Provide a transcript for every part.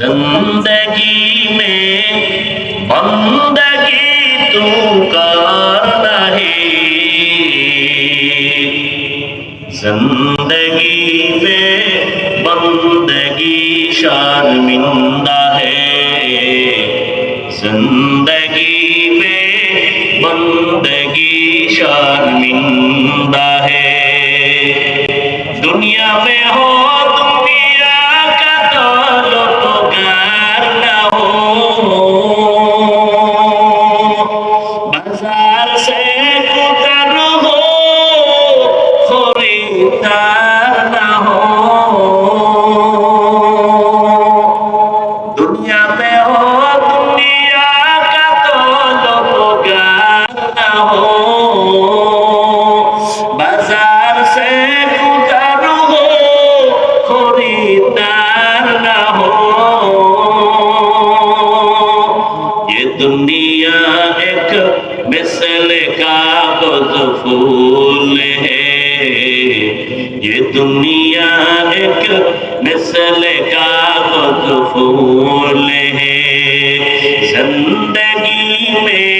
जिंदगी में बंदगी तू करना है, जिंदगी में बंदगी शर्मिंदा है, जिंदगी में बंदगी शर्मिंदा है। दुनिया में हो दुनिया का दौलतगार न हो, बाजार से गुजर हो खरीदार न हो। दुनिया में हो दुनिया का दौलतगार न हो, बाजार से गुजर हो खरीदार न हो। ये दुनिया एक मिसल कागज फूल है, ये दुनिया एक मिसल कागज फूल है। जिंदगी में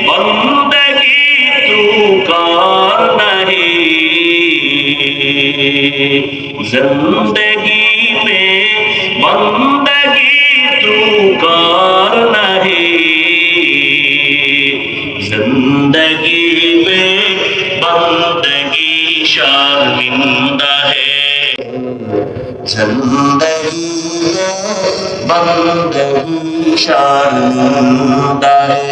बंदगी तू करना है, जिंदगी में बंदगी तू करना है, जिंदगी में बंदगी शर्मिंदा है, जिंदगी में बंदगी शर्मिंदा है।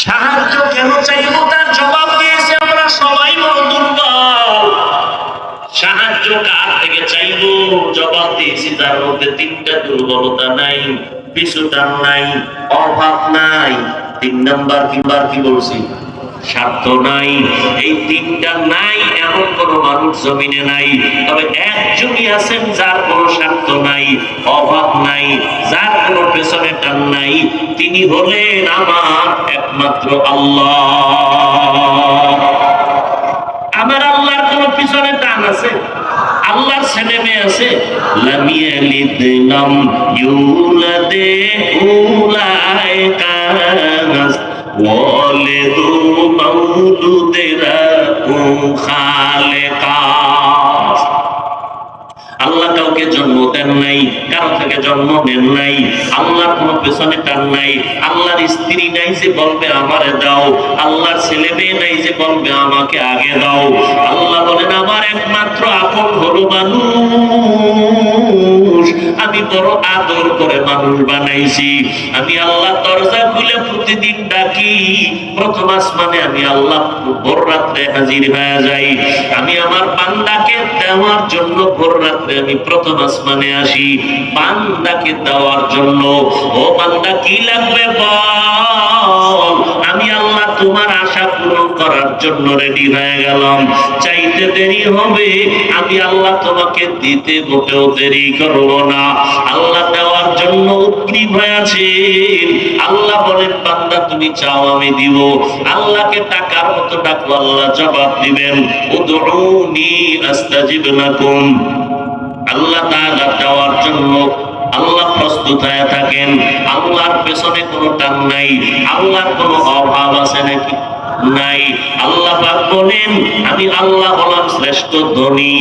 সাহায্য কেন চাইবো তার জবাব দিয়েছে আমরা সবাই বড় দুর্বল। সাহায্য কার থেকে চাইবো জবাব দিয়েছি তার মধ্যে তিনটা দুর্বলতা নাই, পিছুটান নাই, অভাব নাই, 3 নাম্বার কি বলছি, স্বার্থ নাই। এই তিনটা নাই এমন কোন মানুষ জমিনে নাই। তবে একজনই আছেন যার কোনো স্বার্থ নাই, অভাব নাই, যার কোনো পেছনে টান নাই। তিনি হলেন আমার একমাত্র আল্লাহ। আমার আল্লাহর কোনো পিছনে টান আছে? আল্লাহর ছেলে মেয়ে আছে? লাম ইয়ালিদ লাম ইউলাদ উলাইকা ওয়ালিদু মাউলুদেরা খালেকা। আল্লাহ কাউকে জন্ম দেন নাই, কারো থেকে জন্ম নেন নাই, আল্লাহর কোনো পেছনে টান নাই। আল্লাহর স্ত্রী নাই যে বলবে আমারে দাও, আল্লাহর ছেলে মেয়ে নাই যে বলবে আমাকে আগে দাও। আল্লাহ বলেন আমার একমাত্র আপন হলো মানুষ। আমি বড় আদর করে মানুষ বানাইছি। আমি আল্লাহ দরজা খুলে প্রতিদিন ডাকি। প্রথম আসমানে আমি আল্লাহ ভোর রাত্রে হাজির হয়ে যাই। আমি আমার বান্দাকে দেওয়ার জন্য ভোর রাত্রে আমি প্রথম আসমানে আসি বান্দাকে দেওয়ার জন্য। ও বান্দা কি লাগবে বল, আমি আল্লাহ তোমার আশা পূরণ করার জন্য রেডি হয়ে গেলাম। চাইতে দেরি হবে, আমি আল্লাহ তোমাকে দিতে মোটেও দেরি করব না। আল্লাহ দেওয়ার জন্য উদ্গ্রীব হয়ে আছেন। আল্লাহ বলেন বান্দা তুমি চাও আমি দিব। আল্লাহকে টাকার মতো ডাকো, আল্লাহ জবাব দিবেন উদউনি আস্তাজিব লাকুম। আল্লাহ তাআলা দেওয়ার জন্য আল্লাহ প্রস্তুত হয়ে থাকেন। আল্লাহর পেছনে কোনো টান নাই। আল্লাহর কোনো অভাব আছে নাকি? নাই। আল্লাহ পাক বলেন আমি আল্লাহ হলাম শ্রেষ্ঠ ধনী,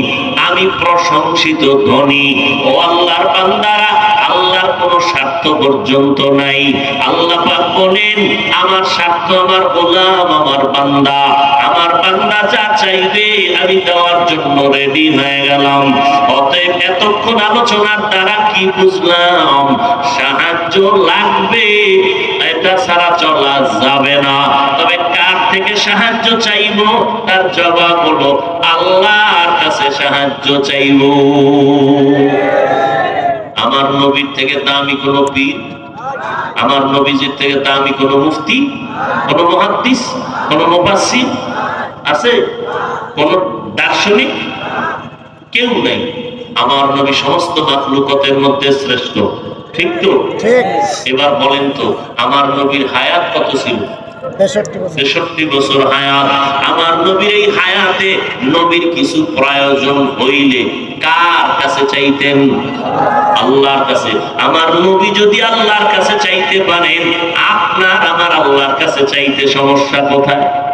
আমি প্রশংসিত ধনী। ও আল্লাহর বান্দারা, আল্লাহর কোনো স্বার্থ পর্যন্ত নাই। আল্লাহ পাক বলেন আমার স্বার্থ আমার গোলাম, আমার বান্দা। আমার বান্দা যা চাইবে আমি দেওয়ার জন্য রেডি হয়ে গেলাম। অতএব এতক্ষণ আলোচনার দ্বারা কি বুঝলাম? সাহায্য লাগবে, এটা ছাড়া চলা যাবে না। তবে কার থেকে সাহায্য চাইবো? তার জবাব হলো আল্লাহর কাছে সাহায্য চাইবো। আমার নবীর থেকে দামি কোন পীর, আমার নবীজির থেকে দামি কোন মুফতি, কোন মুহাদ্দিস, কোন মুফাসসির আছে? কোন দার্শনিক? কেউ নাই। আমার নবী সমস্ত মাখলুকাতের মধ্যে শ্রেষ্ঠ। ঠিক তো? ঠিক। এবার বলেন তো আমার নবীর হায়াত কত ছিল? 63 বছর হায়াত। আমার নবীর এই হায়াতে নবীর কিছু প্রয়োজন হইলে কার কাছে চাইতেন? আল্লাহর কাছে। আমার নবী যদি আল্লাহর কাছে চাইতে পারেন, আপনার আমার আল্লাহর কাছে চাইতে সমস্যা কোথায়?